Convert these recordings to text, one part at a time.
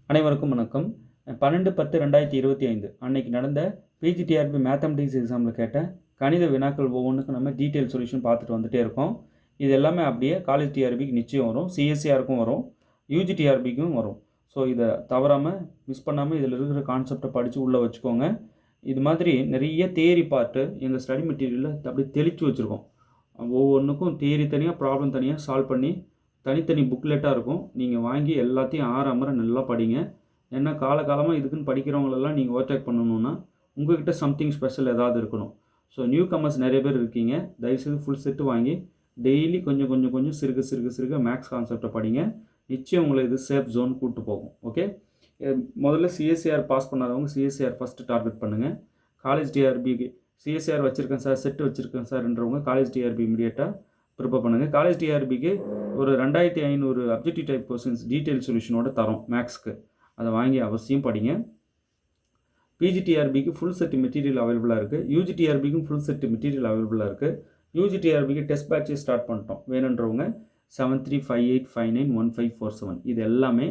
அனைவருக்கும் வணக்கம். 12/10/2025 அன்னைக்கு நடந்த பிஜிடிஆர்பி மேத்தமெட்டிக்ஸ் எக்ஸாமில் கேட்ட கணித வினாக்கள் ஒவ்வொன்றுக்கும் நம்ம டீட்டெயில் சொல்யூஷன் பார்த்துட்டு வந்துட்டே இருக்கோம். இது எல்லாமே அப்படியே காலேஜ் டிஆர்பிக்கு நிச்சயம் வரும், சிஎஸ்சிஆருக்கும் வரும், யூஜிடிஆர்பிக்கும் வரும். ஸோ இதை தவறாமல் மிஸ் பண்ணாமல் இதில் இருக்கிற கான்செப்டை படித்து உள்ளே வச்சுக்கோங்க. இது மாதிரி நிறைய தியரி பார்ட்டு எங்கள் ஸ்டடி மெட்டீரியலில் அப்படியே தெளித்து வச்சுருக்கோம். ஒவ்வொன்றுக்கும் தியரி தனியாக, ப்ராப்ளம் தனியாக சால்வ் பண்ணி தனித்தனி புக்லெட்டாக இருக்கும். நீங்கள் வாங்கி எல்லாத்தையும் ஆறாமற நல்லா படிங்க. ஏன்னா காலகாலமாக இதுக்குன்னு படிக்கிறவங்களெல்லாம் நீங்கள் ஓவர்டேக் பண்ணணுன்னா உங்கள்கிட்ட சம்திங் ஸ்பெஷல் ஏதாவது இருக்கணும். ஸோ நியூ கமர்ஸ் நிறைய பேர் இருக்கீங்க. தயவுசெய்து ஃபுல் செட்டு வாங்கி டெய்லி கொஞ்சம் கொஞ்சம் கொஞ்சம் சிறுக மேக்ஸ் கான்செப்டை படிங்க. நிச்சயம் உங்களை இது சேஃப் ஜோன் கூப்பிட்டு போகும். ஓகே, முதல்ல சிஎஸ்சிஆர் பாஸ் பண்ணாதவங்க சிஎஸ்சிஆர் ஃபஸ்ட்டு டார்கெட் பண்ணுங்கள். காலேஜ் டிஆர்பிக்கு சிஎஸ்சிஆர் வச்சுருக்கேன் சார், செட்டு வச்சுருக்கேன் சார்ன்றவங்க காலேஜ் டிஆர்பி இமீடியட்டாக ப்ரிப்பேர் பண்ணுங்கள். காலேஜ் டிஆர்பிக்கு ஒரு 2500 அப்ஜெக்டிவ் டைப் கொஸ்டின்ஸ் டீட்டெயில் சொல்யூஷனோட தரோம் மேக்ஸ்க்கு. அதை வாங்கி அவசியம் படிங்க. பிஜிடிஆர்பிக்கு ஃபுல் செட் மெட்டீரியல் அவைலபிளாக இருக்குது. யூஜிடிஆர்பிக்கும் ஃபுல் செட் மெட்டீரியல் அவைலபிளாக இருக்குது. யூஜிடிஆர்பிக்கு டெஸ்ட் பேட்சே ஸ்டார்ட் பண்ணிட்டோம். வேணுன்றவங்க 7358591547 இது எல்லாமே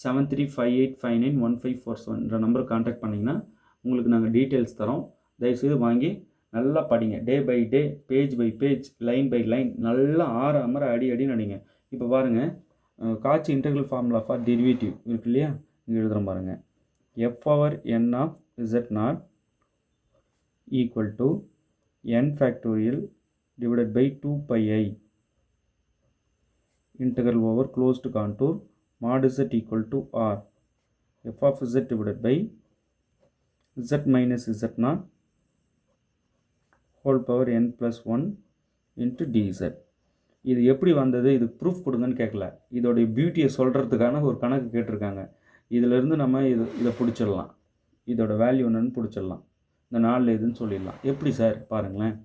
7358591547 நம்பருக்கு கான்டாக்ட் பண்ணிங்கன்னா உங்களுக்கு நாங்கள் டீட்டெயில்ஸ் தரோம். தயவுசெய்து வாங்கி நல்லா படிங்க. Day by day, page by page, line by line நல்லா அமர அடி நடிங்க. இப்போ பாருங்கள், காட்சி இன்டெக்ரல் ஃபார்முலா ஃபார் டெரிவேட்டிவ் இருக்கு இல்லையா, இங்கே எழுதுகிறோம் பாருங்கள். f power n of z naught equal to n factorial divided by 2 pi I integral over closed contour mod z equal to r f of z divided by z minus z naught whole power n plus 1 into dz. இது எப்படி வந்தது, இது proof கொடுங்கன்னு கேட்கல, இதோடைய பியூட்டியை சொல்கிறதுக்கான ஒரு கணக்கு கேட்டிருக்காங்க. இதிலேருந்து நம்ம இதை பிடிச்சிடலாம், இதோட வேல்யூ என்னன்னு பிடிச்சிடலாம், இந்த நாளில் எதுன்னு சொல்லிடலாம். எப்படி சார் பாருங்களேன்.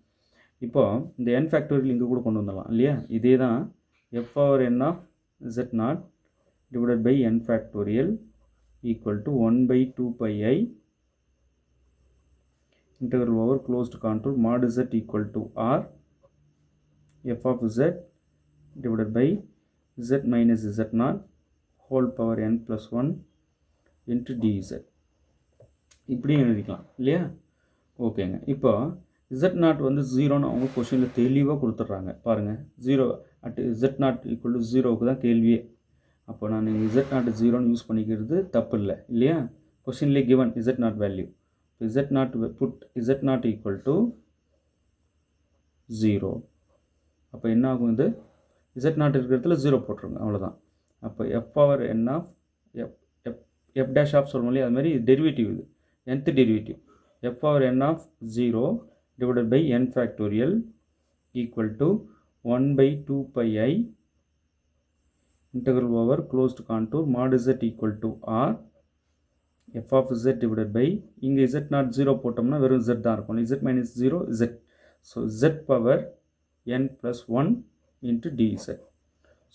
இப்போது இந்த n ஃபேக்டோரியல் இங்கே கூட கொண்டு வந்துடலாம் இல்லையா. இதே தான் f power n of z naught divided by n factorial equal to 1 by 2 pi I integral over closed contour mod z equal to r f of z divided by z minus z naught whole power n plus 1 into dz. இப்படியும் எழுதிக்கலாம் இல்லையா. ஓகேங்க, இப்போ z0 வந்து 0ன்னு அவங்க கொஷினில் தெளிவாக கொடுத்துட்றாங்க பாருங்கள். 0 அட் z0 ஈக்குவல் டு 0க்கு தான் கேள்வியே. அப்போ நான் z0 0ன்னு யூஸ் பண்ணிக்கிறது தப்பு இல்லை இல்லையா. கொஷின்லேயே given z0 value. z0 put z0 equal to 0. அப்போ என்ன ஆகும், இது z0 இருக்கிறதுல 0 போட்டுருங்க, அவ்வளோதான். அப்போ f power n of f dash of சொல்லும் இல்லையா, அது மாதிரி டெரிவேட்டிவ், இது nth derivative. f power n ஆஃப் 0 divided by n factorial equal to 1 by 2 pi I integral over closed contour mod z equal to r f of z divided by, இங்கே z0 0 போட்டோம்னா வெறும் z தான் இருக்கும், z minus 0 z. So z power n plus 1 into dz.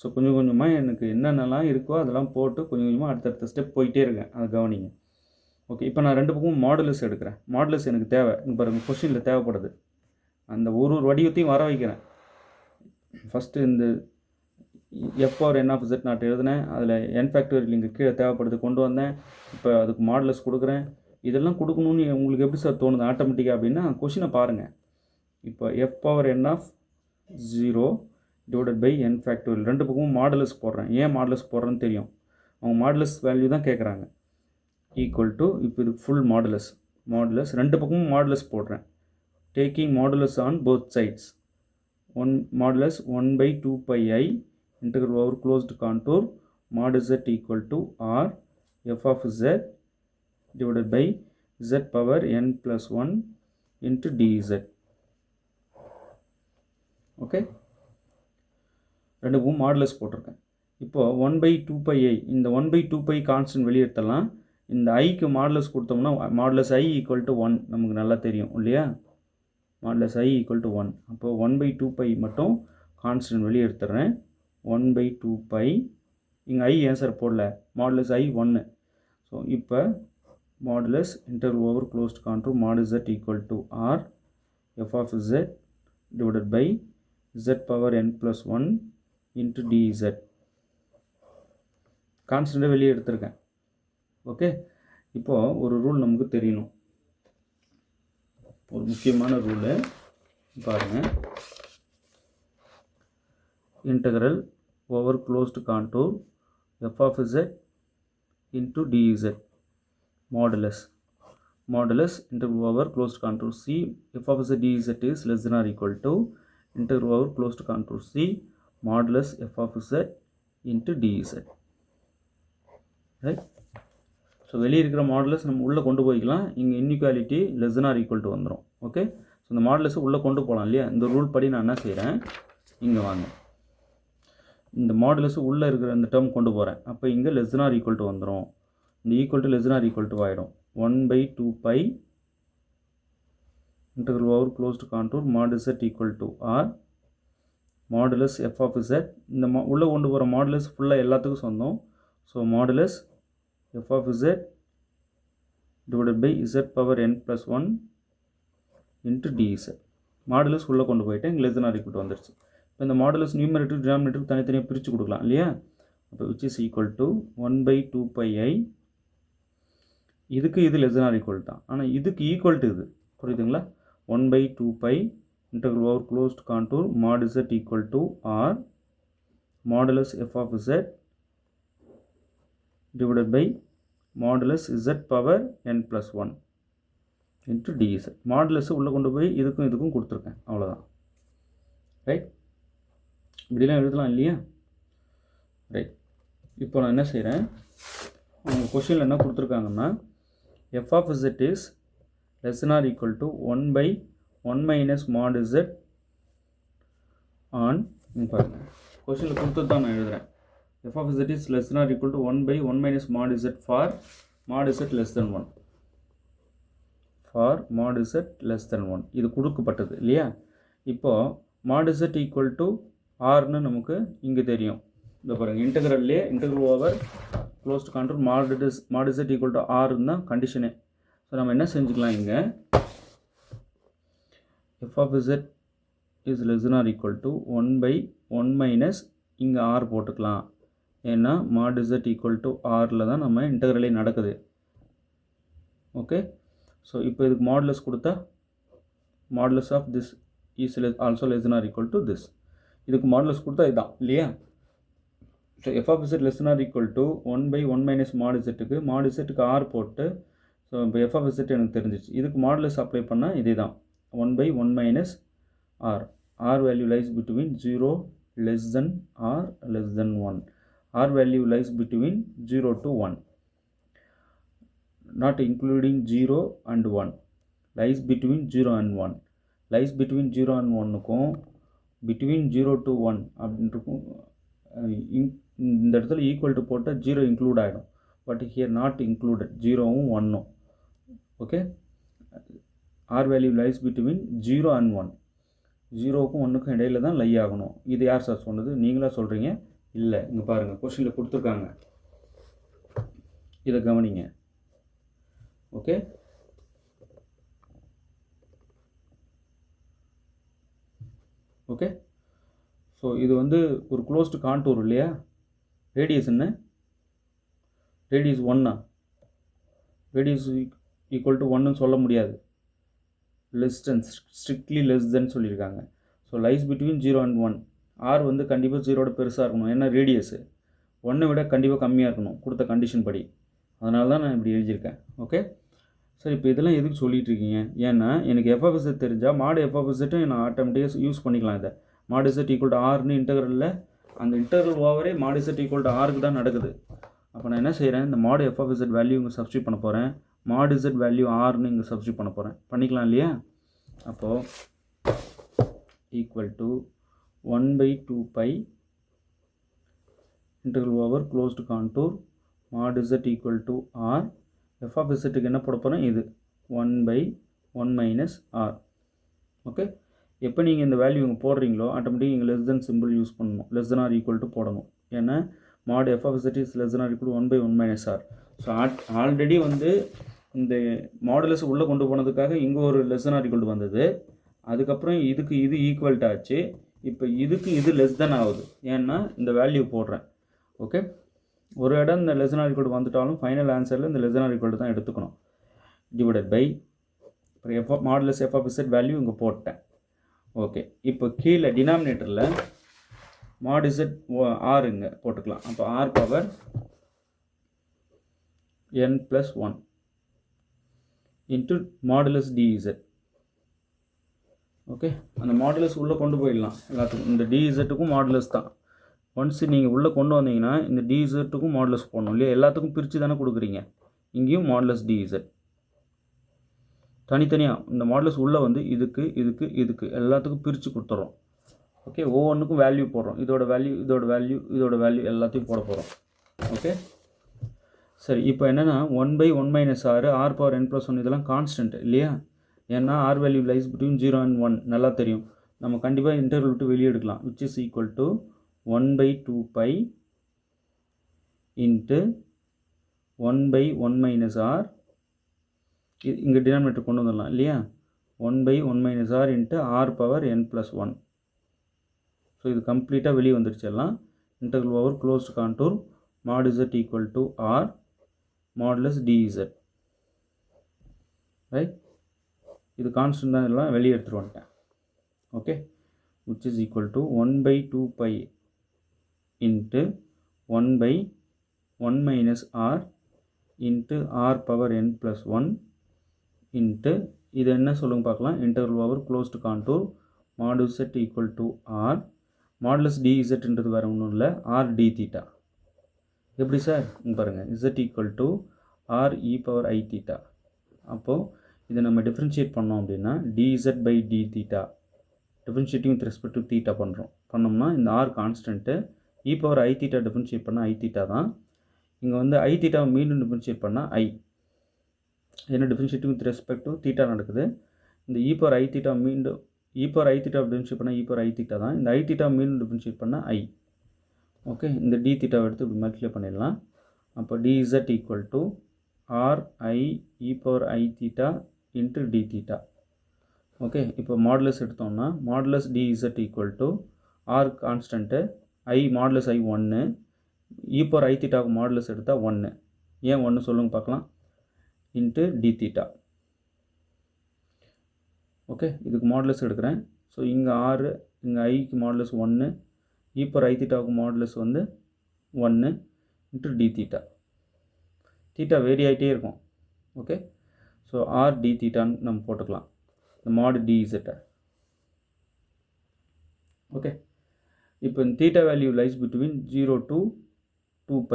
So கொஞ்சம் கொஞ்சமாக எனக்கு என்னென்னலாம் இருக்கோ அதெல்லாம் போட்டு கொஞ்சம் கொஞ்சமாக அடுத்தடுத்த ஸ்டெப் போயிட்டே இருக்கேன், அதை கவனிங்க. ஓகே, இப்போ நான் ரெண்டு பக்கமும் மாடுலஸ் எடுக்கிறேன். மாடுலஸ் எனக்கு தேவை, இங்கே பாருங்கள் கொஷினில் தேவைப்படுது. அந்த ஒரு வடிவத்தையும் வர வைக்கிறேன். ஃபஸ்ட்டு இந்த f power n of z0 எழுதினேன், அதில் n ஃபேக்டோரியல் இங்கே கீழே தேவைப்படுது கொண்டு வந்தேன். இப்போ அதுக்கு மாடுலஸ் கொடுக்குறேன். இதெல்லாம் கொடுக்கணும்னு உங்களுக்கு எப்படி சார் தோணுது ஆட்டோமேட்டிக்காக அப்படின்னா கொஷினை பாருங்கள். இப்போ f power n of 0 divided by n factorial ரெண்டு பக்கமும் மாடுலஸ் போடுறேன். ஏன் மாடுலஸ் போடுறேன்னு தெரியும், அவங்க மாடுலஸ் வேல்யூ தான் கேட்குறாங்க. ஈக்குவல் டு, இப்போ இது ஃபுல் மாடுலஸ் ரெண்டு பக்கமும் மாடுலஸ் போடுறேன். Taking modulus on both sides. 1 modulus 1 by 2 pi I integral over closed contour mod z equal to r f of z divided by z power n plus 1 into dz. Okay, ரெண்டு பக்கம் modulus போட்டிருக்கேன். இப்போது 1 by 2 pi I, இந்த 1 by 2 pi constant வெளியெடுத்தலாம். இந்த ஐக்கு modulus கொடுத்தோம்னா modulus I equal to 1 நமக்கு நல்லா தெரியும் இல்லையா. Modulus I equal to 1. அப்போது 1 by 2 pi மட்டும் கான்ஸ்டன்ட் வெளியே எடுத்துடுறேன். 1 by 2 pi, இங்கே I ஆன்சர் போடல, மாடுலஸ் I 1. ஸோ இப்போ modulus interval over closed contour mod z equal to r f of z divided by z power n plus 1 into dz. கான்ஸ்டண்ட்டை வெளியே எடுத்திருக்கேன். Okay, இப்போது ஒரு ரூல் நமக்கு தெரியணும், ஒரு முக்கியமான ரூலு பாருங்கள். Integral over closed contour f of z into dz modulus integral over closed contour c f of z dz is less than or equal to integral over closed contour c modulus f of z into dz, right? So வெளியே இருக்கிற modulus நம்ம உள்ளே கொண்டு போய்க்கலாம். இங்கே inequality less than or equal to வந்துடும். Okay, so இந்த மாடுலஸை உள்ளே கொண்டு போகலாம் இல்லையா? இந்த ரூல் படி நான் என்ன செய்கிறேன், இங்கே வாங்க, இந்த மாடுலஸ் உள்ளே இருக்கிற இந்த டேர்ம் கொண்டு போகிறேன். அப்போ இங்கே less than or equal to வந்துடும். இந்த equal to less than or equal to ஆகிடும். 1/2 integral over closed contour mod z equal to r modulus f of z. இந்த உள்ளே கொண்டு போகிற மாடுலஸ் ஃபுல்லாக எல்லாத்துக்கும் சொந்தம். So modulus f of z divided by z power n plus 1 into dz. Modulus உள்ளே கொண்டு போயிட்டேன், இங்கே less than or equal to வந்துருச்சு. இப்போ இந்த மாடுலஸ் நியூமரேட்டர் டினாமினேட்டர் தனித்தனியாக பிரித்து கொடுக்கலாம் இல்லையா? அப்போ which is equal to 1/2 இதுக்கு இது லெஸ் than or equal தான், ஆனால் இதுக்கு ஈக்குவல் டு இது, புரியுதுங்களா? 1/2 integral over closed contour mod z equal to r modulus f of z divided by modulus z power n plus 1 into dz. Modulus உள்ளே கொண்டு போய் இதுக்கும் இதுக்கும் கொடுத்துருக்கேன், அவ்வளோதான். ரைட், இப்படிலாம் எழுதலாம் இல்லையா? ரைட், இப்போ நான் என்ன செய்கிறேன், அவங்க கொஷினில் என்ன கொடுத்துருக்காங்கன்னா f of z is less than or equal to 1/1 minus mod z on, பாருங்கள் கொஷினில் கொடுத்தது தான் நான் எழுதுகிறேன். f of z is less than or equal to 1/1 minus mod z for mod z less than 1. for mod z less than 1 இது கொடுக்கப்பட்டது இல்லையா? இப்போது mod z equal to rன்னு நமக்கு இங்கே தெரியும். இந்த பாருங்கள், இன்டெக்ரல்லே integral over closed contour mod z equal to rன்னு தான் கண்டிஷனே. ஸோ நம்ம என்ன செஞ்சுக்கலாம், இங்கே f of z is less than or equal to 1/1 minus இங்கே r போட்டுக்கலாம். ஏன்னா mod z equal to rல தான் நம்ம இன்டெக்ரலே நடக்குது. ஓகே, ஸோ இப்போ இதுக்கு மாடுலஸ் கொடுத்தா modulus of this is also less than or equal to this. இதுக்கு மாடுலஸ் கொடுத்தா இதுதான் இல்லையா? So f of z less than or equal to 1/1 minus mod zக்கு mod zக்கு r போட்டு, ஸோ இப்போ f of z எனக்கு தெரிஞ்சிச்சு. இதுக்கு மாடுலஸ் அப்ளை பண்ணால் இதே தான் 1/1 minus r. r value lies between 0 less than or less than 1. r value lies between 0 to 1, not including 0 and 1, lies between 0 and 1. lies between 0 and 1க்கும் between 0 to 1 அப்படின்ட்டுருக்கும். இந்த இடத்துல ஈக்குவல் டு போட்டால் 0 include ஆகிடும், but here not included, 0வும் 1ம். Okay, r value lies between 0 and 1. 0க்கும் 1க்கும் இடையில தான் லை ஆகணும். இது யார் சார் சொன்னது, நீங்களாக சொல்கிறீங்க? இல்லை, இங்கே பாருங்கள் கொஷினில் கொடுத்துருக்காங்க, இதை கவனிங்க. ஓகே, ஓகே, ஸோ இது வந்து ஒரு க்ளோஸ்டு கான்டூர் இல்லையா? ரேடியஸ் என்ன, ரேடியஸ் 1 ரேடியஸ் ஈக்குவல் டு 1ன்னு சொல்ல முடியாது, less than, strictly less than சொல்லியிருக்காங்க. So lies between 0 and 1. R வந்து கண்டிப்பாக 0வோட பெருசாக இருக்கணும், ஏன்னா ரேடியஸு 1 விட கண்டிப்பாக கம்மியாக இருக்கணும் கொடுத்த கண்டிஷன் படி. அதனால தான் நான் இப்படி எழுதியிருக்கேன். ஓகே, சரி, இப்போ இதெல்லாம் எதுக்கு சொல்லிகிட்டு இருக்கீங்க? ஏன்னா எனக்கு f of z தெரிஞ்சால் மாடு f of z நான் ஆட்டோமேட்டிக்காக யூஸ் பண்ணிக்கலாம். இதை mod z equal to rன்னு இன்டெக்ரலில் அந்த இன்டெக்ரல் ஓவரே mod z equal to rக்கு தான் நடக்குது. அப்போ நான் என்ன செய்கிறேன், இந்த mod f of z value இங்கே சப்ஸ்டியூட் பண்ண போகிறேன், mod z வேல்யூ rன்னு இங்கே சப்ஸ்டியூட் பண்ண போகிறேன். பண்ணிக்கலாம் இல்லையா? அப்போது equal to 1/2 integral over closed contour mod z equal to r. f of zக்கு என்ன போட போகிறேன், இது 1/1 minus r. ஓகே, எப்போ நீங்கள் இந்த வேல்யூ இங்கே போடுறீங்களோ ஆட்டோமேட்டிக் இங்கே லெஸ் தென் சிம்பிள் யூஸ் பண்ணணும், less than or equal to போடணும். ஏன்னா mod f of z is less than or equal to 1/1 minus r. So already வந்து இந்த மாடுலஸ் உள்ளே கொண்டு போனதுக்காக இங்கே ஒரு less than or equal to வந்தது. அதுக்கப்புறம் இதுக்கு இது ஈக்குவல்ட் ஆச்சு. இப்போ இதுக்கு இது லெஸ் தென் ஆகுது, ஏன்னா இந்த வேல்யூ போடுறேன். ஓகே, ஒரு இடம் இந்த less than r equal to வந்துட்டாலும் ஃபைனல் ஆன்சரில் இந்த less than r equal to தான் எடுத்துக்கணும். டிவைடட் பை இப்போ modulus f of z value இங்கே போட்டேன். ஓகே, இப்போ கீழே டினாமினேட்டரில் மாட் இசட் ஆர் இங்கே போட்டுக்கலாம். அப்போ r power n+1 into modulus d z. Okay, அந்த மாடுலஸ் உள்ளே கொண்டு போயிடலாம் எல்லாத்துக்கும். இந்த டிஇசட்டுக்கும் மாடுலஸ் தான். ஒன்ஸ் நீங்கள் உள்ளே கொண்டு வந்தீங்கன்னா இந்த டிஇசட்டுக்கும் மாடுலஸ் போடணும் இல்லையா? எல்லாத்துக்கும் பிரித்து தானே கொடுக்குறீங்க. இங்கேயும் மாடுலஸ் டிஇசட் தனித்தனியாக இந்த மாடுலஸ் உள்ளே வந்து இதுக்கு இதுக்கு இதுக்கு எல்லாத்துக்கும் பிரித்து கொடுத்துட்றோம். ஓகே, ஒவ்வொன்றுக்கும் வேல்யூ போடுறோம். இதோட வேல்யூ இதோட வேல்யூ இதோட வேல்யூ எல்லாத்தையும் போட போகிறோம். ஓகே, சரி. இப்போ என்னென்னா 1/1 - r பவர் n+1 இதெல்லாம் கான்ஸ்டன்ட் இல்லையா? ஏன்னா r value lies between 0 and 1 நல்லா தெரியும். நம்ம கண்டிப்பாக இன்டர்வல் விட்டு வெளியே எடுக்கலாம். Which is equal to 1/2π into 1/1 - r. இங்கே டினாமினேட்டர் கொண்டு வந்துடலாம் இல்லையா? 1/1 - r into R power n+1. So இது கம்ப்ளீட்டாக வெளியே வந்துடுச்சு எல்லாம். Integral over closed contour mod z equal to r modulus டிஇசட். Right, இது கான்ஸ்டன்ட் தான், எல்லாம் வெளியே எடுத்துகிட்டு வந்துட்டேன். Okay, which is equal to 1/2π into 1/1 - r into r power n+1 into இது என்ன சொல்லுங்க பார்க்கலாம். Integral over closed contour mod z equal to r modulus dZன்றது வேறு ஒன்றும் இல்லை, r d theta. எப்படி சார் பாருங்கள், z equal to r e power I theta. அப்போது இதை நம்ம டிஃப்ரென்ஷியேட் பண்ணோம் அப்படின்னா dz by d theta differentiating with respect to theta பண்ணோம்னா இந்த R constant E power i theta differentiate பண்ணால் ஐ தீட்டா தான். இங்கே வந்து ஐ தீட்டாவை மீண்டும் டிஃப்ரென்ஷியேட் பண்ணால் ஐ. ஏன்னா differentiating with respect to theta நடக்குது. இந்த இ பவர் ஐ தீட்டா மீண்டும் இ பவர் ஐ தீட்டா டிஃப்ரென்ஷியேட் பண்ணால் இ பவர் ஐ தீட்டா தான். இந்த ஐ தீட்டா மீண்டும் டிஃப்ரென்ஷியேட் பண்ணால் ஐ. ஓகே, இந்த டி தீட்டாவை எடுத்து இப்படி மல்டிப்ளை பண்ணிடலாம். அப்போ d z equal to r i e power i theta into d theta. Okay, இப்போ மாடுலஸ் எடுத்தோம்னா modulus d z equal to r constant i modulus i 1, e power i தீட்டாவுக்கு மாடுலஸ் எடுத்தால் 1. ஏன் 1 சொல்லுங்க பார்க்கலாம். Into d theta. ஓகே, இதுக்கு modulus எடுக்கிறேன். So இங்கே ஆறு, இங்கே ஐக்கு மாடுலஸ் 1, இ பவர் ஐ தீட்டாவுக்கு மாடுலஸ் வந்து 1 into d theta. Theta vary ஆகிட்டே இருக்கும். ஓகே, ஸோ ஆர் டி தீட்டான்னு நம்ம போட்டுக்கலாம் இந்த மாடு டிஇசட்டை. ஓகே, இப்போ இந்த theta value lies between 0 to 2π.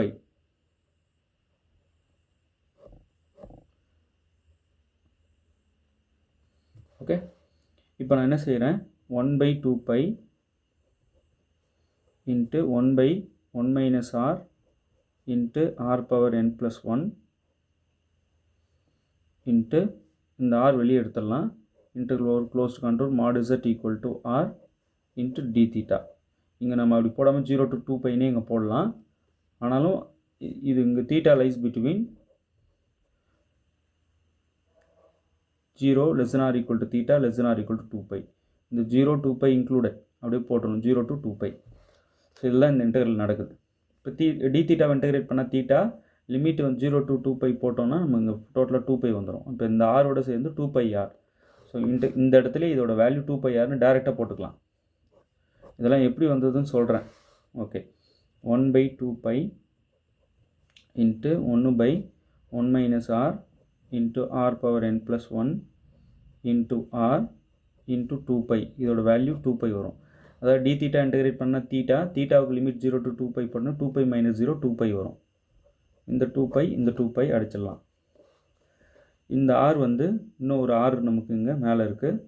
Okay, இப்போ நான் என்ன செய்கிறேன், 1/2π into 1/1 - r into r power n+1 into இந்த ஆர் வெளியே எடுத்துடலாம். Integral over closed contour mod z equal to r into d theta. இங்கே நம்ம அப்படி போடாமல் 0 to 2πனே இங்கே போடலாம். ஆனாலும் இது இங்கே theta lies between 0 less than or equal to theta less than or equal to 2π. இந்த 0 2π இன்க்ளூடட் அப்படியே போட்டணும் 0 to 2π. ஸோ இதெல்லாம் இந்த இன்டெகிரல் நடக்குது. இப்போ டி தீட்டாவை இன்டெகிரேட் பண்ணால் தீட்டா லிமிட் வந்து 0 to 2π போட்டோம்னா நம்ம இங்கே டோட்டலாக 2π வந்துடும். இப்போ இந்த ஆரோட சேர்ந்து 2πr. ஸோ இந்த இடத்துல இதோட வேல்யூ 2πrனு டேரெக்டாக போட்டுக்கலாம். இதெல்லாம் எப்படி வந்ததுன்னு சொல்கிறேன். Okay, 1/2π into 1/1 - r into R power n+1 into r into 2π. இதோட வேல்யூ 2π வரும். அதாவது டி தீட்டா இன்டெகிரேட் பண்ணால் தீட்டாவுக்கு லிமிட் 0 to 2π பண்ணால் 2π - 0 2π வரும். இந்த 2π இந்த 2π அடிச்சிடலாம். இந்த ஆர் வந்து இன்னும் ஒரு ஆர் நமக்கு இங்கே மேலே இருக்குது.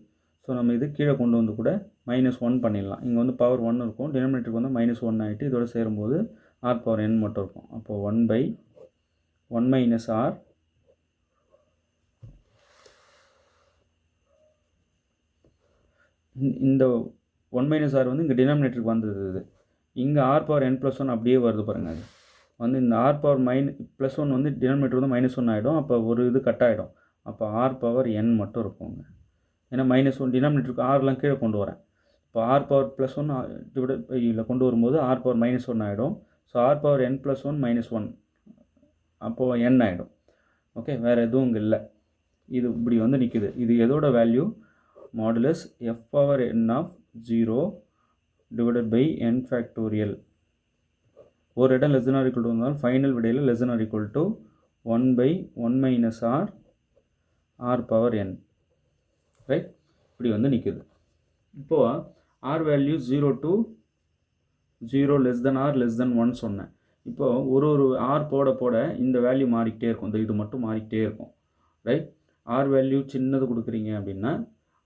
ஸோ நம்ம இது கீழே கொண்டு வந்து கூட -1 பண்ணிடலாம். இங்கே வந்து பவர் 1 இருக்கும், டினாமினேட்டருக்கு வந்து -1 ஆகிட்டு இதோட சேரும்போது ஆர் பவர் n மட்டும் இருக்கும். அப்போது 1/1 - r இந்த 1 - r வந்து இங்கே டினாமினேட்டருக்கு வந்தது. இது இங்கே ஆர் பவர் n+1 அப்படியே வருது பாருங்கள். அது வந்து இந்த ஆர் பவர் +1 வந்து டினாமினேட்டர் வந்து -1 ஆகிடும். அப்போ ஒரு இது கட் ஆகிடும். அப்போ ஆர் பவர் n மட்டும் இருக்குங்க. ஏன்னா -1 டினாமினேட்டருக்கு ஆர்லாம் கீழே கொண்டு வரேன். இப்போ ஆர் பவர் +1 டிவைடட் பையில் கொண்டு வரும்போது ஆர் பவர் -1 ஆகிடும். So R power n plus one minus one அப்போது என் ஆகிடும். ஓகே, வேறு எதுவும் இங்கே இல்லை. இது இப்படி வந்து நிற்குது. இது எதோட value? Modulus f power n of 0 divided by n factorial. ஒரு இடம் less than or equal to வந்தாலும் ஃபைனல் விடையில் less than or equal to 1/1 minus r power n. Right, இப்படி வந்து நிற்குது. இப்போது r value 0 to 0 less than r less than 1 சொன்னேன். இப்போது ஒரு ஆர் போட போட இந்த வேல்யூ மாறிக்கிட்டே இருக்கும். இந்த இது மட்டும் மாறிக்கிட்டே இருக்கும். ரைட், ஆர் வேல்யூ சின்னது கொடுக்குறீங்க அப்படின்னா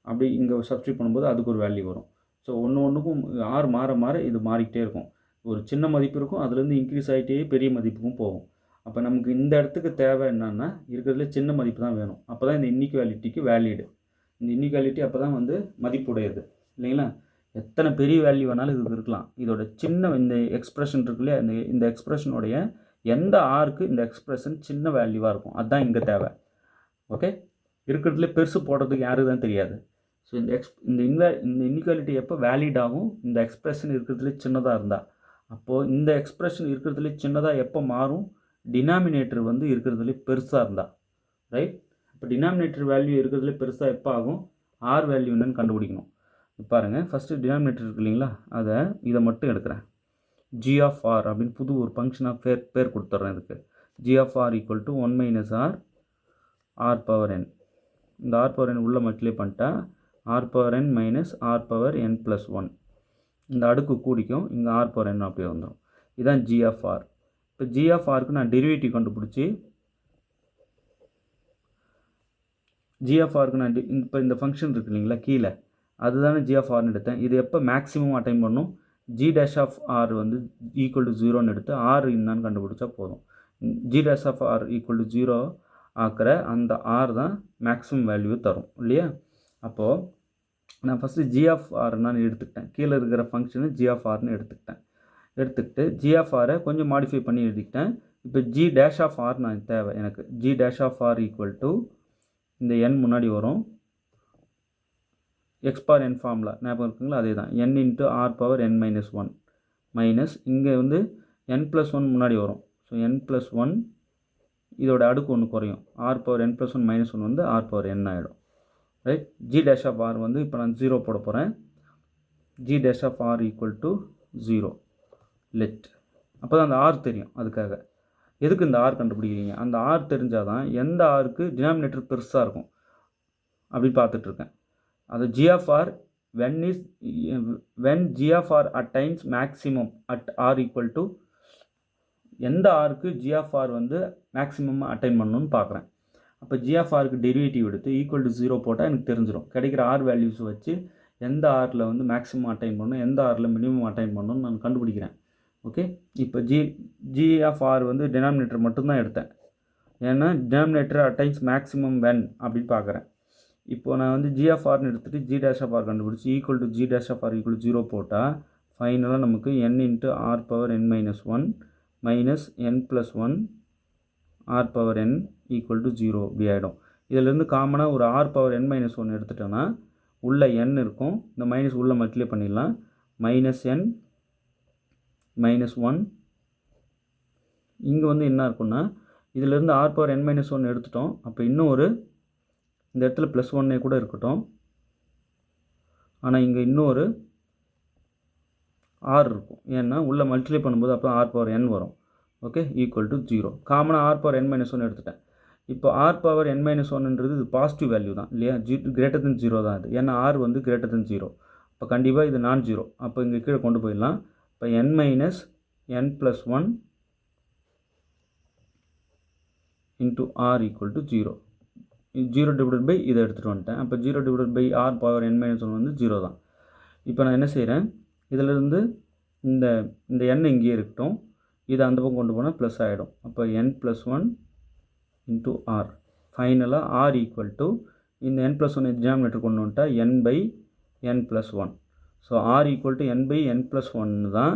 அப்படி இங்கே சப்ஸ்டியூட் பண்ணும்போது அதுக்கு ஒரு வேல்யூ வரும். ஸோ ஒன்றுக்கும் ஆர் மாற மாற இது மாறிக்கிட்டே இருக்கும். ஒரு சின்ன மதிப்பு இருக்கும், அதுலேருந்து இன்க்ரீஸ் ஆகிட்டே பெரிய மதிப்புக்கும் போகும். அப்போ நமக்கு இந்த இடத்துக்கு தேவை என்னன்னா இருக்கிறதுல சின்ன மதிப்பு தான் வேணும். அப்போ தான் இந்த இன்இக்வாலிட்டிக்கு வேலிடு. இந்த இன்இக்வாலிட்டி அப்போ தான் வந்து மதிப்புடையது இல்லைங்களா? எத்தனை பெரிய வேல்யூ வேணாலும் இதுக்கு இருக்கலாம். இதோட சின்ன இந்த எக்ஸ்ப்ரெஷன் இருக்கு இல்லையா, இந்த எக்ஸ்ப்ரெஷனுடைய எந்த ஆருக்கு இந்த எக்ஸ்ப்ரெஷன் சின்ன வேல்யூவாக இருக்கும், அதுதான் இங்கே தேவை. ஓகே, இருக்கிறதுல பெருசு போடுறதுக்கு யாருக்கு தான் தெரியாது. ஸோ இந்த இன்இக்வாலிட்டி எப்போ வேலிட் ஆகும்? இந்த எக்ஸ்ப்ரெஷன் இருக்கிறதுல சின்னதாக இருந்தால். அப்போது இந்த எக்ஸ்ப்ரெஷன் இருக்கிறதுல சின்னதாக எப்போ மாறும்? டினாமினேட்டர் வந்து இருக்கிறதுல பெருசாக இருந்தால். ரைட், இப்போ டினாமினேட்டர் வேல்யூ இருக்கிறதுல பெருசாக எப்போ ஆகும்? ஆர் வேல்யூ என்னன்னு கண்டுபிடிக்கணும். பாருங்கள், ஃபஸ்ட்டு டினாமினேட்டர் இருக்கு இல்லைங்களா, இதை மட்டும் எடுக்கிறேன். ஜி ஆஃப் ஆர் அப்படின்னு புது ஒரு ஃபங்க்ஷனாக பேர் கொடுத்துட்றேன் இதுக்கு. G of R equal to 1 minus r power n. இந்த ஆர் பவர் என் உள்ளே மல்டிப்ளை பண்ணிட்டா ஆர் பவர் என் minus r power n plus 1. இந்த அடுக்கு கூடிக்கும், இங்கே ஆர் பவர் என் அப்படியே வந்துடும். இதுதான் ஜி ஆஃப் ஆர். இப்போ ஜி ஆஃப் ஆருக்கு நான் டெரிவேட்டிவ் கண்டுபிடிச்சி ஜி ஆஃப் ஆருக்கு நான் இப்போ இந்த ஃபங்க்ஷன் இருக்கு இல்லைங்களா கீழே, அதுதானே ஜி ஆஃப் ஆர்னு எடுத்தேன். இது எப்போ மேக்ஸிமம் அட்டைன் பண்ணும்? ஜி டேஷ் ஆஃப் ஆர் வந்து ஈக்குவல் டு 0ன்னு எடுத்து ஆர் என்னான்னு கண்டுபிடிச்சா போதும். G dash of R equal to 0 ஆக்கிற அந்த ஆர் தான் மேக்ஸிமம் வேல்யூ தரும் இல்லையா? அப்போது நான் ஃபஸ்ட்டு ஜி ஆஃப் ஆர்னான்னு எடுத்துக்கிட்டேன். கீழே இருக்கிற ஃபங்க்ஷனு ஜி ஆஃப் ஆர்னு எடுத்துக்கிட்டு ஜி ஆஃப் ஆரை கொஞ்சம் மாடிஃபை பண்ணி எழுதிக்கிட்டேன். இப்போ ஜி டேஷ் ஆஃப் ஆர் நான் தேவை எனக்கு. G dash of R equal to இந்த என் முன்னாடி வரும், எக்ஸ் பார் என் ஃபார்முலா ஞாபகம் இருக்குங்களா, அதே தான். என் இன்ட்டு ஆர் பவர் என் மைனஸ் 1 மைனஸ் இங்கே வந்து என் ப்ளஸ் 1 முன்னாடி வரும். ஸோ என் ப்ளஸ் 1 இதோட அடுக்கு ஒன்று குறையும். R power n plus 1 minus 1 வந்து ஆர் பவர் என் ஆகிடும். Right, g dash of R வந்து இப்போ நான் 0 போட போகிறேன். G dash of R equal to 0 let. அப்போ தான் அந்த ஆர் தெரியும். அதுக்காக எதுக்கு இந்த ஆர் கண்டுபிடிக்கிறீங்க? அந்த ஆர் தெரிஞ்சால் தான் எந்த ஆருக்கு டினாமினேட்டர் பெருசாக இருக்கும் அப்படின்னு பார்த்துட்ருக்கேன். அது g of r when g of r attains maximum at r equal to எந்த ஆருக்கு g of r வந்து மேக்ஸிமம் அட்டைன் பண்ணணும்னு பார்க்குறேன். அப்போ g of rக்கு டெரிவேட்டிவ் எடுத்து ஈக்குவல் டு 0 போட்டால் எனக்கு தெரிஞ்சிடும். கிடைக்கிற ஆர் வேல்யூஸ் வச்சு எந்த ஆரில் வந்து மேக்ஸிமம் அட்டைன் பண்ணணும், எந்த ஆரில் மினிமம் அட்டைன் பண்ணணும்னு நான் கண்டுபிடிக்கிறேன். ஓகே, இப்போ g of r வந்து டினாமினேட்டர் மட்டும்தான் எடுத்தேன். ஏன்னா டினாமினேட்டர் அட்டைன்ஸ் மேக்ஸிமம் வென் அப்படின்னு பார்க்குறேன். இப்போ நான் வந்து ஜி ஆஃப் ஆர்னு எடுத்துகிட்டு ஜி டேஷ் ஆஃப் ஆர் கண்டுபிடிச்சி equal to G dash of R equal 0 போட்டால் ஃபைனலாக நமக்கு N into R power N minus 1 minus N plus 1 R power N equal to 0 இப்படி ஆகிடும். இதிலேருந்து காமனாக ஒரு ஆர் பவர் என் மைனஸ் 1 எடுத்துட்டோன்னா உள்ள என் இருக்கும், இந்த மைனஸ் உள்ள மல்டிப்ளை பண்ணிடலாம். மைனஸ் என் மைனஸ் 1 இங்கே வந்து என்ன இருக்குன்னா இதிலேருந்து ஆர் பவர் என் மைனஸ் 1 எடுத்துட்டோம். அப்போ இன்னும் ஒரு இந்த இடத்துல ப்ளஸ் 1 கூட இருக்கட்டும், ஆனால் இங்கே இன்னொரு ஆர் இருக்கும். ஏன்னா உள்ளே மல்டிப்ளை பண்ணும்போது அப்போ ஆர் பவர் என் வரும். Okay, equal to 0. காமனாக ஆர் பவர் என் மைனஸ் 1 எடுத்துட்டேன். இப்போ ஆர் பவர் என் மைனஸ் 1ன்றது இது பாசிட்டிவ் வேல்யூ தான் இல்லையா? கிரேட்டர் தென் 0 தான் அது. ஏன்னா ஆர் வந்து கிரேட்டர் தென் 0. இப்போ கண்டிப்பாக இது நான் 0. அப்போ இங்கே கீழே கொண்டு போயிடலாம். இப்போ N minus N plus 1 into R equal to 0. 0 divided by இதை எடுத்துகிட்டு வந்துட்டேன். அப்போ 0 divided by R power N minus 1 வந்து 0 தான். இப்போ நான் என்ன செய்கிறேன், இதிலிருந்து இந்த எண் இங்கேயே இருக்கட்டும், இதை அந்த பக்கம் கொண்டு போனால் ப்ளஸ் ஆகிடும். அப்போ என் ப்ளஸ் 1 இன்ட்டு ஆர். ஃபைனலாக ஆர் ஈக்குவல் டு இந்த என் ப்ளஸ் 1 டினாமினேட்டர் கொண்டு வந்துட்டால் N by N plus 1. So R equal to N by N plus 1 தான்.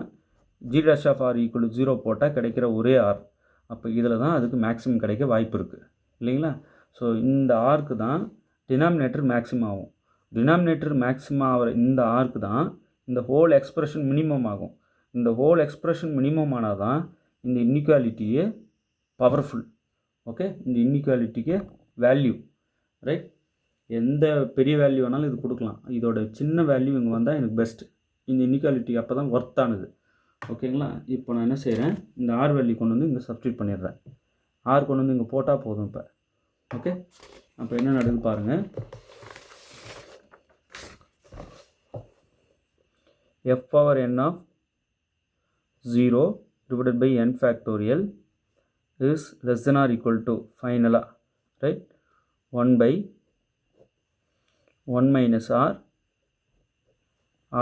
G dash of R equal to 0 போட்டால் கிடைக்கிற ஒரே ஆர். அப்போ இதில் தான் அதுக்கு மேக்ஸிமம் கிடைக்க வாய்ப்பு இருக்குது இல்லைங்களா? ஸோ இந்த ஆர்க்கு தான் டினாமினேட்டர் மேக்ஸிமம் ஆகும். டினாமினேட்டர் மேக்ஸிமம் ஆகிற இந்த ஆர்க்கு தான் இந்த ஹோல் எக்ஸ்பிரஷன் மினிமம் ஆகும். இந்த ஹோல் எக்ஸ்பிரஷன் மினிமம் ஆனால் தான் இந்த இன்இக்வாலிட்டியே பவர்ஃபுல். ஓகே, இந்த இன்இக்வாலிட்டிக்கு வேல்யூ ரைட். எந்த பெரிய வேல்யூ வேணாலும் இது கொடுக்கலாம். இதோட சின்ன வேல்யூ இங்கே வந்தால் எனக்கு பெஸ்ட்டு. இந்த இன்இக்வாலிட்டி அப்போ தான் ஒர்த்தானது. ஓகேங்களா? இப்போ நான் என்ன செய்கிறேன், இந்த ஆர் வேல்யூ கொண்டு வந்து இங்கே சப்ஸ்டியூட் பண்ணிடுறேன். ஆர் கொண்டு வந்து இங்கே போட்டால் போதும். இப்போ ஓகே, அப்போ என்ன நடக்குது பாருங்கள். f power n of 0 divided by n factorial is less than or equal to finally right 1 by 1 minus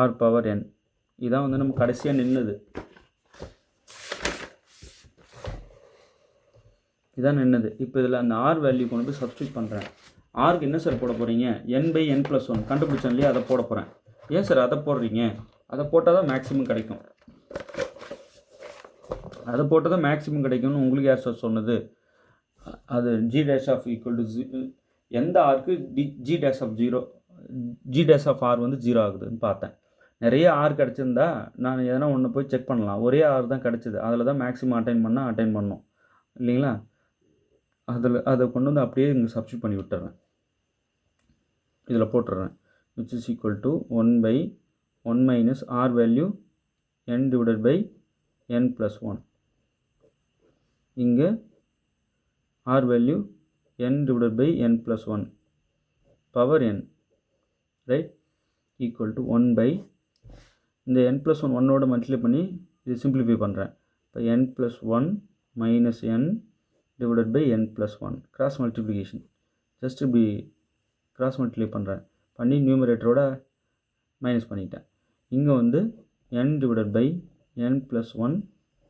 r power n. இதான் வந்து நம்ம கடைசியாக நின்னது. இதான் நின்னது. இப்போ இதில் அந்த ஆர் வேல்யூ கொண்டு போய் சப்ஸ்டியூட் பண்ணுறேன். ஆருக்கு என்ன சார் போட போகிறீங்க, n by n plus 1 கண்டுபிடிச்சேன் இல்லையா, அதை போட போகிறேன். ஏன் சார் அதை போடுறீங்க, அதை போட்டால் தான் மேக்ஸிமம் கிடைக்கும். அதை போட்டால் தான் மேக்ஸிமம் கிடைக்கும்னு உங்களுக்கு யார் சார் சொன்னது? அது G dash of equal to எந்த ஆருக்கு G dash of 0 G dash of R வந்து 0 ஆகுதுன்னு பார்த்தேன். நிறைய ஆர் கிடச்சிருந்தா நான் எதனா ஒன்று போய் செக் பண்ணலாம். ஒரே ஆர் தான் கிடச்சிது, அதில் தான் மேக்ஸிமம் அட்டைன் பண்ணோம் இல்லைங்களா? அதை கொண்டு வந்து அப்படியே இங்கே சப்ஸ்டியூட் பண்ணி விட்டுறேன். இதில் போட்டுடுறேன். Which is equal to 1 by 1 minus r value n divided by n plus 1. இங்கே r value n divided by n plus 1 power n right equal to 1 by இந்த n plus 1 1ஓட மல்டிப்ளை பண்ணி இது சிம்பிளிஃபை பண்ணுறேன். இப்போ n plus 1 minus n divided by n plus 1 cross multiplication. Just இப்படி cross multiply பண்ணுறேன். பண்ணி நியூமரேட்டரோட minus பண்ணிட்டேன். இங்கே வந்து n divided by n plus 1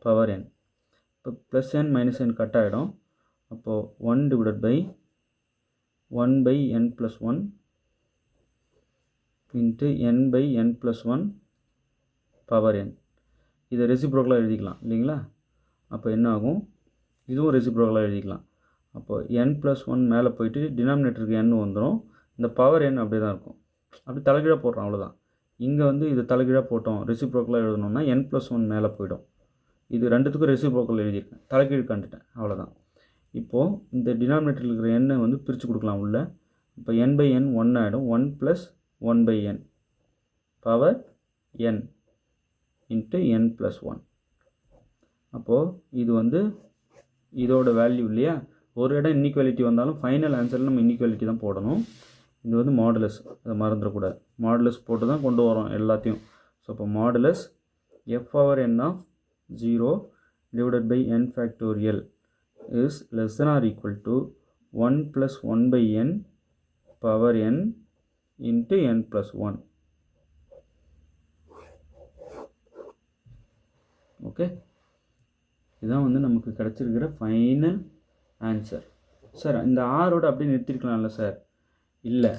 power n. இப்போ plus n minus n cut ஆகிடும். அப்போது 1 divided by 1 by n plus 1 into n by n plus 1 power n. இதை ரெசிப்ரோக்கலாக எழுதிக்கலாம் இல்லைங்களா? அப்போ என்ன ஆகும், இதுவும் ரெசிப்ரோக்கலாக எழுதிக்கலாம். அப்போது n plus 1 மேலே போயிட்டு டினாமினேட்டருக்கு n வந்துடும். இந்த பவர் n அப்படியே தான் இருக்கும். அப்படி தலைகீழாக போடுறோம், அவ்வளோதான். இங்கே வந்து இது தலைகீழாக போட்டோம், ரெசிப்ரோக்கலாக எழுதணும்னா n plus 1 மேலே போயிடும். இது ரெண்டுத்துக்கும் ரெசிப்ரோக்கல் எழுதியிருக்கேன், தலைகீழ் கண்டுட்டேன், அவ்வளோதான். இப்போது இந்த டினாமினேட்டரில் இருக்கிற எண்ணை வந்து பிரித்து கொடுக்கலாம் உள்ள. இப்போ n by n 1 ஆகிடும். 1 plus 1 by n power n into n plus 1. அப்போது இது வந்து இதோட வேல்யூ இல்லையா. ஒரு இடம் இன்இக்வாலிட்டி வந்தாலும் ஃபைனல் ஆன்சரில் நம்ம இன்இக்வாலிட்டி தான் போடணும். இது வந்து மாடுலஸ், அதை மறந்துடக்கூடாது. மாடுலஸ் போட்டு தான் கொண்டு வரோம் எல்லாத்தையும். ஸோ இப்போ modulus f power n of 0 divided by n factorial is less than or equal to 1 plus 1 by n power n into n plus 1. Okay, இதுதான் வந்து நமக்கு கிடச்சிருக்கிற ஃபைனல் ஆன்சர். சார் இந்த ஆரோட அப்படியே நிறுத்திருக்கலாம்ல சார்? இல்லை,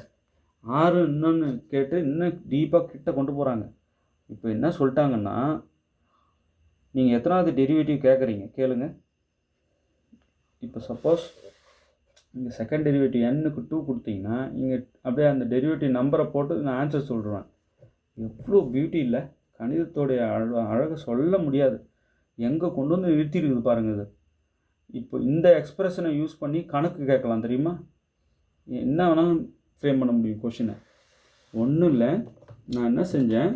ஆறு இன்னொன்று கேட்டு இன்னும் டீப்பாக கிட்ட கொண்டு போகிறாங்க. இப்போ என்ன சொல்லிட்டாங்கன்னா, நீங்கள் எத்தனாவது டெரிவேட்டிவ் கேட்குறீங்க கேளுங்க. இப்போ சப்போஸ் இங்கே செகண்ட் டெரிவேட்டிவ் n-க்கு 2 கொடுத்தீங்கன்னா இங்கே அப்படியே அந்த டெரிவேட்டிவ் நம்பரை போட்டு நான் ஆன்சர் சொல்கிறேன். எவ்வளோ பியூட்டி இல்லை, கணிதத்தோடைய அழகை சொல்ல முடியாது. எங்கே கொண்டு வந்து நிறுத்திருக்குது பாருங்கள் இது. இப்போ இந்த எக்ஸ்பிரஷனை யூஸ் பண்ணி கணக்கு கேட்கலாம் தெரியுமா? என்ன வேணாலும் ஃப்ரேம் பண்ண முடியும் கொஷினை. ஒன்றும் இல்லை, நான் என்ன செஞ்சேன்,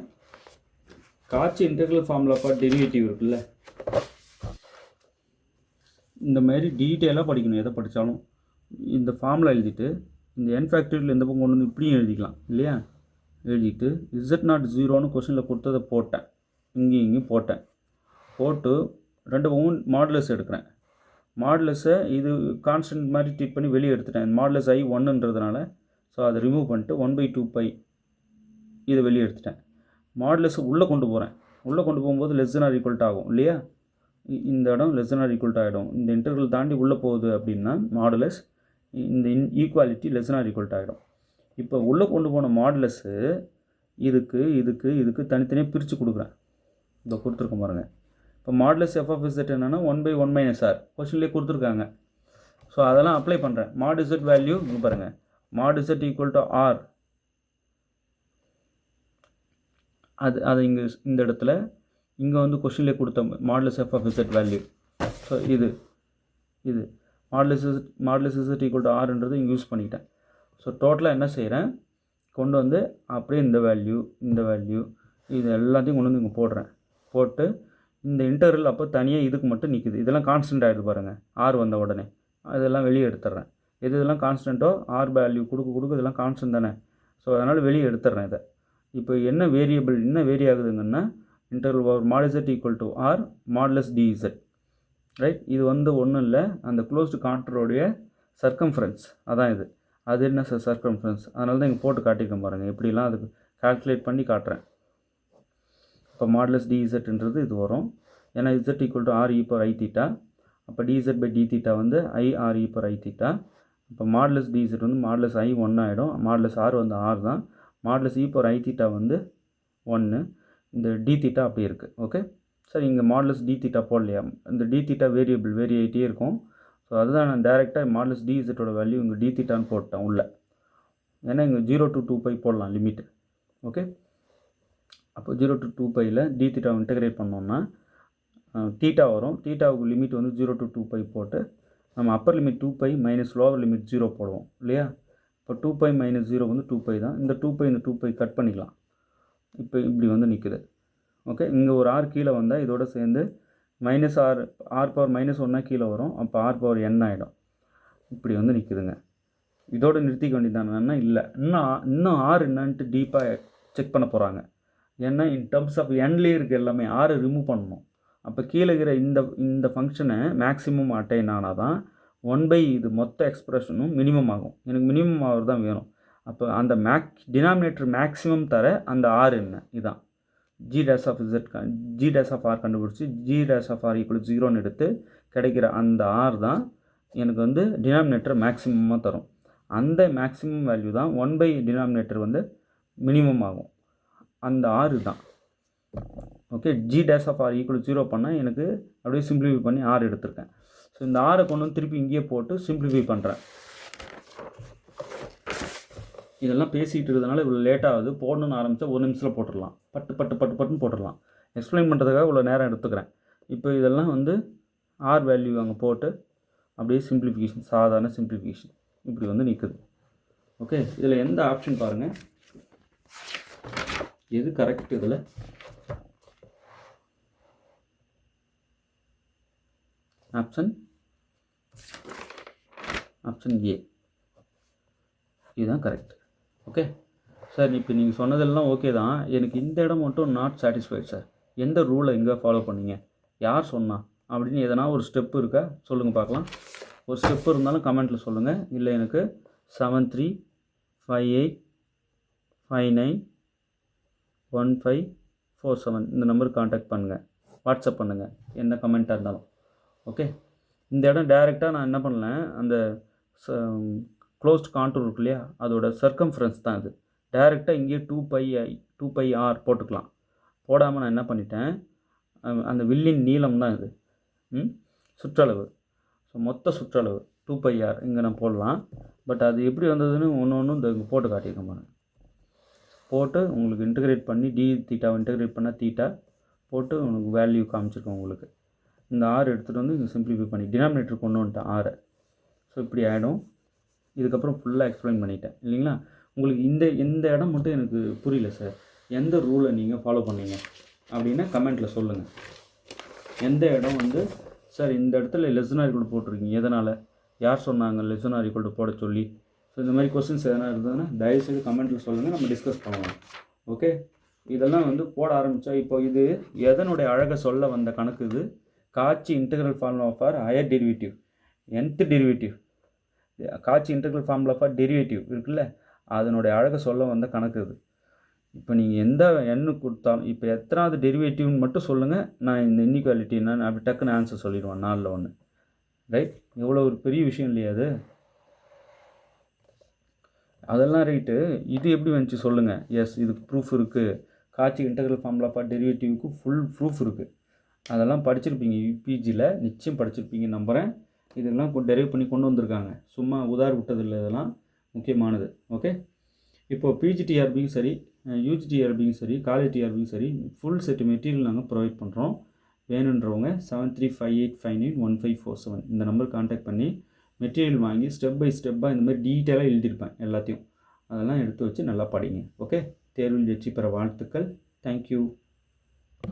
காட்சி இன்டெக்ரல் ஃபார்முலா ஃபார் டெரிவேட்டிவ் இருக்குல்ல, இந்த மாதிரி டீட்டெயிலாக படிக்கணும். எதை படித்தாலும் இந்த ஃபார்முலா எழுதிட்டு இந்த n ஃபேக்டரியல் எந்த பக்கம் கொண்டு வந்து இப்படியும் எழுதிக்கலாம் இல்லையா? எழுதிட்டு z0 0ன்னு கொஷினில் கொடுத்ததை போட்டேன், இங்கேயும் போட்டேன். போட்டு ரெண்டு பக்கமும் மாடுலஸ் எடுக்கிறேன். மாடுலஸை இது கான்ஸ்டன்ட் மாதிரி ட்ரீட் பண்ணி வெளியே எடுத்துட்டேன். மாடுலஸ் i 1ன்றதுனால ஸோ அதை ரிமூவ் பண்ணிட்டு 1/2π இதை வெளியே எடுத்துட்டேன். மாடுலஸை உள்ளே கொண்டு போகிறேன். உள்ளே கொண்டு போகும்போது லெஸ் தென் ஆர் ஈக்குவல் ஆகும் இல்லையா? இந்த இடம் லெஸ் தென் ஆர் ஈக்குவல் ஆகிடும். இந்த இன்டர்வல் தாண்டி உள்ளே போகுது அப்படின்னா மாடுலஸ் இந்த equality less than r equal ஆகிடும். இப்போ உள்ளே கொண்டு போன மாடுலஸு இதுக்கு தனித்தனியாக பிரித்து கொடுக்குறேன். இதை கொடுத்துருக்க பாருங்கள். இப்போ மாடுலஸ் f of z என்னென்னா 1/1 minus r கொஸ்டின்லேயே கொடுத்துருக்காங்க. ஸோ அதெல்லாம் அப்ளை பண்ணுறேன். மாடு z வேல்யூ இங்கே பாருங்கள், மாடு z ஈக்குவல் டு ஆர். அதை இங்கே இந்த இடத்துல இங்கே வந்து கொஷின்லேயே கொடுத்த modulus f of z value. So இது மாடுலஸ் இசட் ஈக்குவல் டு ஆர்ன்றது இங்கே யூஸ் பண்ணிக்கிட்டேன். ஸோ டோட்டலாக என்ன செய்கிறேன், கொண்டு வந்து அப்படியே இந்த வேல்யூ இது எல்லாத்தையும் கொண்டு வந்து இங்கே போடுறேன். போட்டு இந்த இன்டர்வல் அப்போ தனியாக இதுக்கு மட்டும் நிற்குது. இதெல்லாம் கான்ஸ்டன்ட் ஆகிடுது பாருங்கள், ஆர் வந்த உடனே அதெல்லாம் வெளியே எடுத்துட்றேன். இதெல்லாம் கான்ஸ்டன்ட்டோ ஆர் வேல்யூ கொடுக்க இதெல்லாம் கான்ஸ்டன்ட் தானே. ஸோ அதனால் வெளியே எடுத்துட்றேன் இதை. இப்போ என்ன வேரியபிள் என்ன வேரி ஆகுதுங்கன்னா interval over mod Z equal to R modulus டிஇசட், right. இது வந்து ஒன்றும் இல்லை, அந்த க்ளோஸ்டு கான்டூரோடைய சர்க்கம்ஃபரன்ஸ் அதான் இது. அது என்ன சார் சர்க்கம்ஃபரன்ஸ், அதனால தான் இங்கே போட்டு காட்டியிருக்கேன் பாருங்கள். எப்படிலாம் அதுக்கு கால்குலேட் பண்ணி காட்டுறேன். இப்போ மாடுலஸ் டிஇசட்ன்றது இது வரும். ஏன்னா z equal to r e power i theta. அப்போ டிஇசட் பை டி தீட்டா வந்து i r e power i theta. இப்போ மாடுலஸ் டிஇசட் வந்து மாடுலஸ் ஐ 1 ஆகிடும். மாடுலஸ் ஆர் வந்து ஆர் தான். Modulus e power i theta வந்து 1. இந்த டி தீட்டா அப்படி இருக்குது. ஓகே சார், இங்கே மாடுலஸ் டி தீட்டா போடலையா? இந்த டி தீட்டா வேரியபிள் வேரி ஆகிட்டே இருக்கும். ஸோ அதுதான் நான் டேரெக்டாக மாடுலஸ் டிஇசட்டோட வேல்யூ இங்கே டி தீட்டான்னு போட்டேன் உள்ள. ஏன்னா இங்கே 0 to 2π போடலாம் லிமிட். ஓகே, அப்போ 0 to 2πயில் டி தீட்டாவை இன்டகிரேட் பண்ணோம்னா தீட்டா வரும். தீட்டாவுக்கு லிமிட் வந்து 0 to 2π போட்டு நம்ம upper limit 2π minus lower limit 0 போடுவோம் இல்லையா. இப்போ 2π மைனஸ் 0 வந்து 2π தான். இந்த 2π கட் பண்ணிக்கலாம். இப்போ இப்படி வந்து நிற்குது. ஓகே, இங்கே ஒரு ஆர் கீழே வந்தால் இதோட சேர்ந்து மைனஸ் ஆர் பவர் மைனஸ் 1 கீழே வரும். அப்போ ஆர் பவர் n ஆகிடும். இப்படி வந்து நிற்குதுங்க. இதோடு நிறுத்திக்க வேண்டியதானா? இல்லை, இன்னும் ஆர் என்னன்ட்டு டீப்பாக செக் பண்ண போகிறாங்க. ஏன்னா இன் டர்ம்ஸ் ஆஃப் என்லேயே இருக்குது எல்லாமே. ஆரை ரிமூவ் பண்ணணும். அப்போ கீழே இருக்கிற இந்த ஃபங்க்ஷனை மேக்ஸிமம் அட்டைன் ஆனால் தான் 1/, இது மொத்த எக்ஸ்ப்ரெஷனும் மினிமம் ஆகும். எனக்கு மினிமம் ஆகிறது தான் வேணும். அப்போ அந்த டினாமினேட்டர் மேக்ஸிமம் தர அந்த ஆர் என்ன, இதுதான் ஜி டேஷ் ஆஃப் ஆர் கண்டுபிடிச்சி G dash of R equal 0ன்னு எடுத்து கிடைக்கிற அந்த ஆர் தான் எனக்கு வந்து டினாமினேட்டர் மேக்ஸிமமாக தரும். அந்த மேக்ஸிமம் வேல்யூ தான் 1/, டினாமினேட்டர் வந்து மினிமம் ஆகும். அந்த ஆர் தான். Okay, g dash of R equal 0 பண்ணால் எனக்கு அப்படியே சிம்பிளிஃபை பண்ணி ஆர் எடுத்திருக்கேன். ஸோ இந்த ஆரை கொண்டு வந்து திருப்பி இங்கேயே போட்டு சிம்பிளிஃபை பண்ணுறேன். இதெல்லாம் பேசிகிட்டு இருக்கிறதுனால இவ்வளோ லேட்டாகுது. போடணுன்னு ஆரம்பித்தா 1 நிமிஷத்தில் போட்டுடலாம். பட்டுன்னு போட்டுடலாம். எக்ஸ்பிளைன் பண்ணுறதுக்காக இவ்வளோ நேரம் எடுத்துக்கிறேன். இப்போ இதெல்லாம் வந்து ஆர் வேல்யூ அங்கே போட்டு அப்படியே சிம்பிளிஃபிகேஷன், சாதாரண சிம்பிளிஃபிகேஷன் இப்படி வந்து நிற்குது. ஓகே, இதில் எந்த ஆப்ஷன் பாருங்கள், எது கரெக்ட்? இதில் ஆப்ஷன் ஏ இதுதான் கரெக்ட். ஓகே சார், இப்போ நீங்கள் சொன்னதெல்லாம் ஓகே தான். எனக்கு இந்த இடம் மட்டும் நாட் சாட்டிஸ்ஃபைட் சார். எந்த ரூலை எங்கே ஃபாலோ பண்ணீங்க, யார் சொன்னா அப்படின்னு எதனா ஒரு ஸ்டெப் இருக்கா சொல்லுங்கள் பார்க்கலாம். ஒரு ஸ்டெப் இருந்தாலும் கமெண்ட்டில் சொல்லுங்கள். இல்லை எனக்கு 7358591547 இந்த நம்பருக்கு காண்டாக்ட் பண்ணுங்கள், வாட்ஸ்அப் பண்ணுங்கள், என்ன கமெண்ட்டாக இருந்தாலும். ஓகே, இந்த இடம் டைரெக்டாக நான் என்ன பண்ணலேன், அந்த க்ளோஸ்ட் கான்டூர் இருக்கு இல்லையா, அதோட சர்க்கம்ஃபரன்ஸ் தான் இது. டைரெக்டாக இங்கேயே 2πr போட்டுக்கலாம். போடாமல் நான் என்ன பண்ணிட்டேன், அந்த வில்லின் நீளம் தான் இது, சுற்றளவு. ஸோ மொத்த சுற்றளவு 2πr இங்கே நான் போடலாம். பட் அது எப்படி வந்ததுன்னு ஒன்று இந்த இங்கே போட்டு காட்டியிருக்கேன் பாருங்கள். போட்டு உங்களுக்கு இன்டகிரேட் பண்ணி டி தீட்டாவை இன்டகிரேட் பண்ணால் தீட்டா போட்டு உங்களுக்கு வேல்யூ காமிச்சிருக்கோம். உங்களுக்கு இந்த ஆர் எடுத்துகிட்டு வந்து இங்கே சிம்பிளிஃபை பண்ணி டினாமினேட்டர் கொண்டு வந்துட்டேன் ஆரை. ஸோ இப்படி ஆகிடும். இதுக்கப்புறம் ஃபுல்லாக எக்ஸ்பிளைன் பண்ணிட்டேன் இல்லைங்களா. உங்களுக்கு இந்த இடம் மட்டும் எனக்கு புரியல சார், எந்த ரூலை நீங்கள் ஃபாலோ பண்ணீங்க அப்படின்னா கமெண்ட்டில் சொல்லுங்கள். எந்த இடம் வந்து சார் இந்த இடத்துல லெஸ்னார் ஈக்குவல் போட்டிருக்கீங்க, எதனால், யார் சொன்னாங்க லெஸ்னார் ஈக்குவல் போட சொல்லி. ஸோ இந்த மாதிரி கொஸ்டின்ஸ் எதனா இருந்ததுன்னா தயவுசெய்து கமெண்ட்டில் சொல்லுங்கள், நம்ம டிஸ்கஸ் பண்ணலாம். ஓகே, இதெல்லாம் வந்து போட ஆரம்பித்தா இப்போ இது எதனுடைய அழகை சொல்ல வந்த கணக்கு இது. காட்சி integral formula for higher derivative, nth derivative. காட்சி இன்டெக்ரல் ஃபார்முலா ஃபார் டெரிவேட்டிவ் இருக்குல்ல, அதனுடைய அழகை சொல்ல வந்த கணக்கு இது. இப்போ நீங்கள் எந்த எண்ணு கொடுத்தாலும் இப்போ எத்தனாவது டெரிவேட்டிவ்னு மட்டும் சொல்லுங்கள், நான் இந்த இன்இக்வாலிட்டி என்னன்னு அப்படி டக்குன்னு ஆன்சர் சொல்லிடுவேன் 4ல் 1. ரைட், எவ்வளோ ஒரு பெரிய விஷயம் இல்லையா அது. அதெல்லாம் ரைட்டு. இது எப்படி வந்துச்சு சொல்லுங்கள். எஸ், இதுக்கு ப்ரூஃப் இருக்குது. காட்சி இன்டெக்ரல் ஃபார்முலா ஃபார் டெரிவேட்டிவ்க்கு ஃபுல் ப்ரூஃப் இருக்குது. அதெல்லாம் படிச்சிருப்பீங்க, யூபிஜியில் நிச்சயம் படிச்சிருப்பீங்க நம்புகிறேன். இதெல்லாம் டெரைவ் பண்ணி கொண்டு வந்திருக்காங்க, சும்மா உதார் விட்டதில்லை, இதெல்லாம் முக்கியமானது. ஓகே, இப்போது பிஜிடிஆர்பியும் சரி யூஜி டிஆர்பியும் சரி காலேஜ் டிஆர்பியும் சரி ஃபுல் செட் மெட்டீரியல் நாங்கள் ப்ரொவைட் பண்ணுறோம். வேணுன்றவங்க 7358591547 இந்த நம்பர் கான்டாக்ட் பண்ணி மெட்டீரியல் வாங்கி ஸ்டெப் பை ஸ்டெப்பாக இந்த மாதிரி டீட்டெயிலாக எழுதியிருப்பேன் எல்லாத்தையும். அதெல்லாம் எடுத்து வச்சு நல்லா படிங்க. ஓகே, தேர்வில் வெற்றி பெற வாழ்த்துக்கள். தேங்க்யூ.